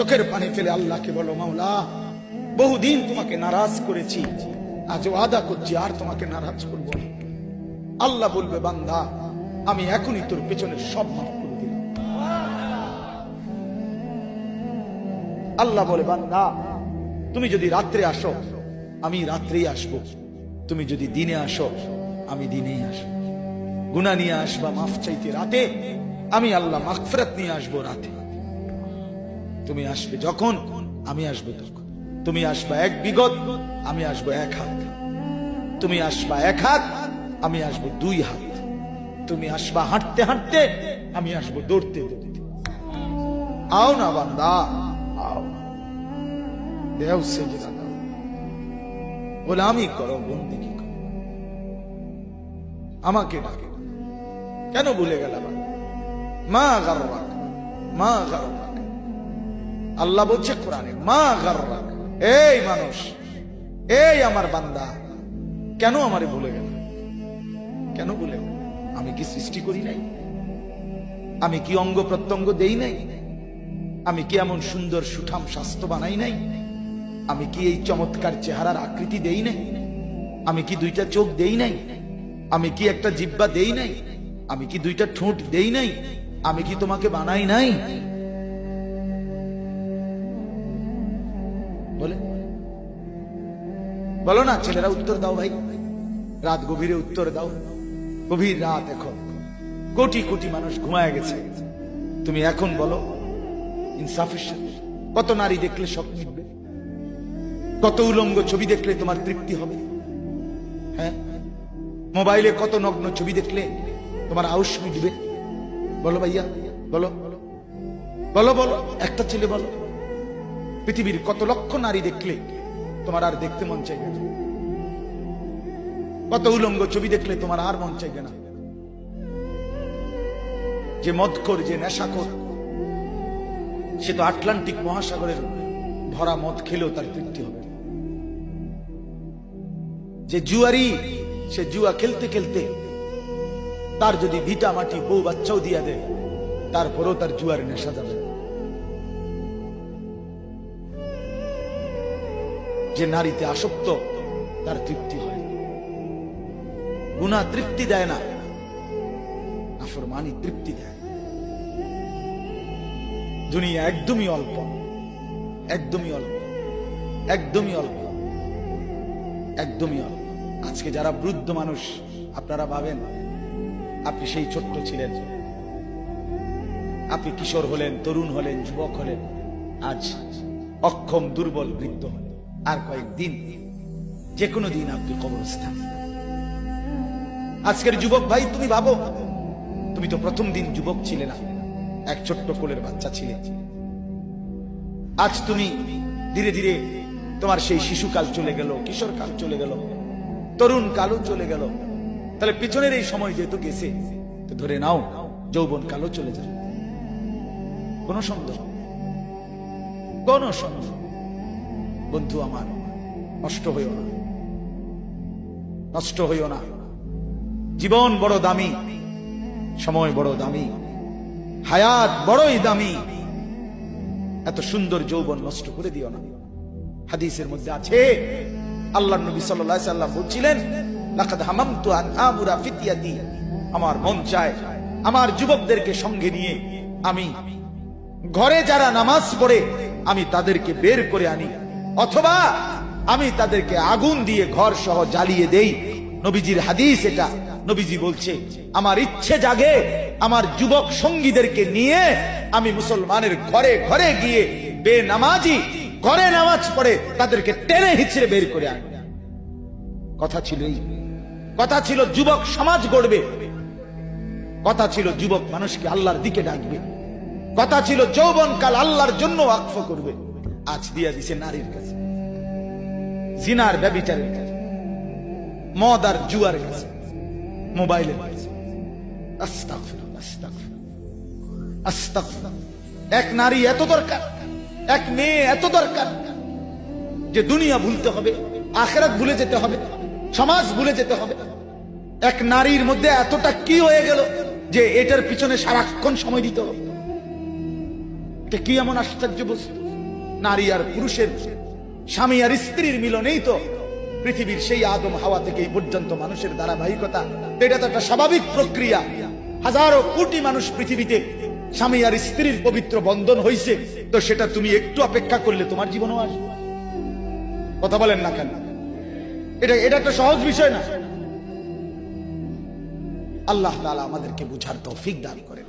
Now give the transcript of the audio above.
চোখের পানি ফেলে আল্লাহকে বলো, মাওলা বহুদিন তোমাকে নারাজ করেছি, আজ ওয়াদা করছি আর তোমাকে নারাজ করব না। আল্লাহ বলবে, বান্দা আমি এখনই তোর পেছনের সব মাফ করে দিলাম। আল্লাহ বলে, বান্দা তুমি যদি রাত্রে আসো আমি রাত্রেই আসবো, তুমি যদি দিনে আসো আমি দিনেই আসবো। গুনাহ নিয়ে আসবা মাফ চাইতে রাতে, আমি আল্লাহ মাগফিরাত নিয়ে আসবো রাতে। তুমি আসবে যখন আমি আসবো তখন। তুমি আসবা এক বিগত, আমি আসবো এক হাত। তুমি আসবা এক হাত, আমি আসবো দুই হাত। তুমি আসবা হাঁটতে হাঁটতে, আমি আসবো দৌড়তে দৌড়তে। আও না বান্দা আও, দেও সেজদা দাও, গোলামি করো, বন্দেগী করো, আমাকে ডাকে। কেন ভুলে গেলাম? মা গাররাক, মা গাররাক। আল্লাহ বলছে কোরআনে, মা গাররাক। এই মানুষ, এই আমার বান্দা, কেন আমারে ভুলে গেল? কেন ভুলে গেল? আমি কি সৃষ্টি করি নাই? আমি কি অঙ্গ প্রত্যঙ্গ দেই নাই? আমি কি এমন সুন্দর সুঠাম স্বাস্থ্য বানাই নাই? আমি কি এই চমৎকার চেহারার আকৃতি দেই নাই? আমি কি দুইটা চোখ দেই নাই? আমি কি একটা জিহ্বা দেই নাই? আমি কি দুইটা ঠোঁট দেই নাই? আমি কি তোমাকে বানাই নাই? বলে বলো না ছেলেরা, উত্তর দাও ভাই। রাত গভীরে উত্তর দাও। গভীর রাত, এখন কোটি কোটি মানুষ ঘুমায় গেছে। তুমি এখন বলো ইনসাফের সাথে, কত নারী দেখলে শখ মিটবে? কত উলঙ্গ ছবি দেখলে তোমার তৃপ্তি হবে? হ্যাঁ, মোবাইলে কত নগ্ন ছবি দেখলে তোমার আউশ মিটবে? বলো ভাইয়া, বলো বলো বলো, একটা ছেলে বলো। পৃথিবীর কত লক্ষ নারী দেখলে তোমার আর দেখতে মন চাইবে না? কত উলঙ্গ ছবি দেখলে তোমার আর মন চাইবে না? যে মদখোর, যে নেশাখোর, সে তো আটলান্টিক মহাসাগরের ভরা মদ খেলেও তার তৃপ্তি হবে। যে জুয়ারি, সে জুয়া খেলতে খেলতে তার যদি ভিটা মাটি বউ বাচ্চাও দিয়া দেয়, তারপরেও তার জুয়ার নেশা যাবে। যে নারীতে আসক্ত, তার তৃপ্তি হয়। গুনাহ তৃপ্তি দেয় না, নাফরমানি তৃপ্তি দেয়। দুনিয়া একদমই অল্প, একদমই অল্প, একদমই অল্প, একদমই অল্প। আজকে যারা বৃদ্ধ মানুষ, আপনারা ভাবেন আপনি সেই ছোট্ট ছিলেন, আপনি কিশোর হলেন, তরুণ হলেন, যুবক হলেন, আজ অক্ষম দুর্বল বৃদ্ধ হলেন। আর কয়েকদিন, যে কোনো দিন আপনি কবরস্থান। আজকের যুবক ভাই, তুমি ভাবো, তুমি তো প্রথম দিন যুবক ছিলে না, এক ছোট্ট কোলের বাচ্চা ছিলে। আজ তুমি ধীরে ধীরে তোমার সেই শিশুকাল চলে গেল, কিশোর কাল চলে গেল, তরুণ কালও চলে গেল। তাহলে পিছনের এই সময় যেহেতু গেছে, তো ধরে নাও যৌবন কালও চলে যাবে। কোন সন্দেহ, কোন সন্দেহ। বন্ধু আমার, নষ্ট হইও না, নষ্ট হইও না। জীবন বড় দামি, সময় বড় দামি, হায়াত বড়ই দামি। এত সুন্দর যৌবন নষ্ট করে দিও না। হাদিসের মধ্যে আছে, আল্লাহর নবী সাল্লাল্লাহু আলাইহি সাল্লাম বলছিলেন, লাকাদ হামামতু আন আমুরা ফিতিয়াতি, আমার মন চায় আমার যুবকদেরকে সঙ্গে নিয়ে আমি ঘরে যারা নামাজ পড়ে আমি তাদেরকে বের করে আনি, অথবা আমি তাদেরকে আগুন দিয়ে ঘর সহ জ্বালিয়ে দেই। নবীজির হাদিস এটা। নবীজি বলছে, আমার ইচ্ছে জাগে আমার যুবক সঙ্গীদেরকে নিয়ে আমি মুসলমানের ঘরে ঘরে গিয়ে বেনামাজি ঘরে নামাজ পড়ে তাদেরকে টেনে হিচড়ে বের করে আনি। কথা ছিল এই, কথা ছিল যুবক সমাজ গড়বে, কথা ছিল যুবক মানুষকে আল্লাহর দিকে ডাকবে, কথা ছিল যৌবনকাল আল্লাহর জন্য ওয়াকফ করবে। আজ দিয়া দিছে নারীর কাছে, জিনার ব্যভিচারের কাছে, মদ আর জুয়ার কাছে, মোবাইলের কাছে। আস্তাগফিরুল্লাহ, আস্তাগফিরুল্লাহ, আস্তাগফিরুল্লাহ। এক নারী এত দরকার, এক মেয়ে এত দরকার যে দুনিয়া ভুলতে হবে, আখিরাত ভুলে যেতে হবে, সমাজ ভুলে যেতে হবে। এক নারীর মধ্যে এতটা কি হয়ে গেল যে এটার পিছনে সারাক্ষণ সময় দিতে হবে? এটা কি এমন আশ্চর্য বস্তু? নারী আর পুরুষের, স্বামী আর স্ত্রীর মিলনেই তো পৃথিবীর সেই আদম হাওয়া থেকে এই পর্যন্ত মানুষের ধারাবাহিকতা। এটা তো একটা স্বাভাবিক প্রক্রিয়া। হাজারো কোটি মানুষ পৃথিবীতে স্বামী আর স্ত্রীর পবিত্র বন্ধন হয়েছে, তো সেটা তুমি একটু অপেক্ষা করলে তোমার জীবনও আসবে। কথা বলেন না কেন? এটা একটা সহজ বিষয় না। আল্লাহ তাআলা আমাদেরকে বুঝার তৌফিক দান করেন।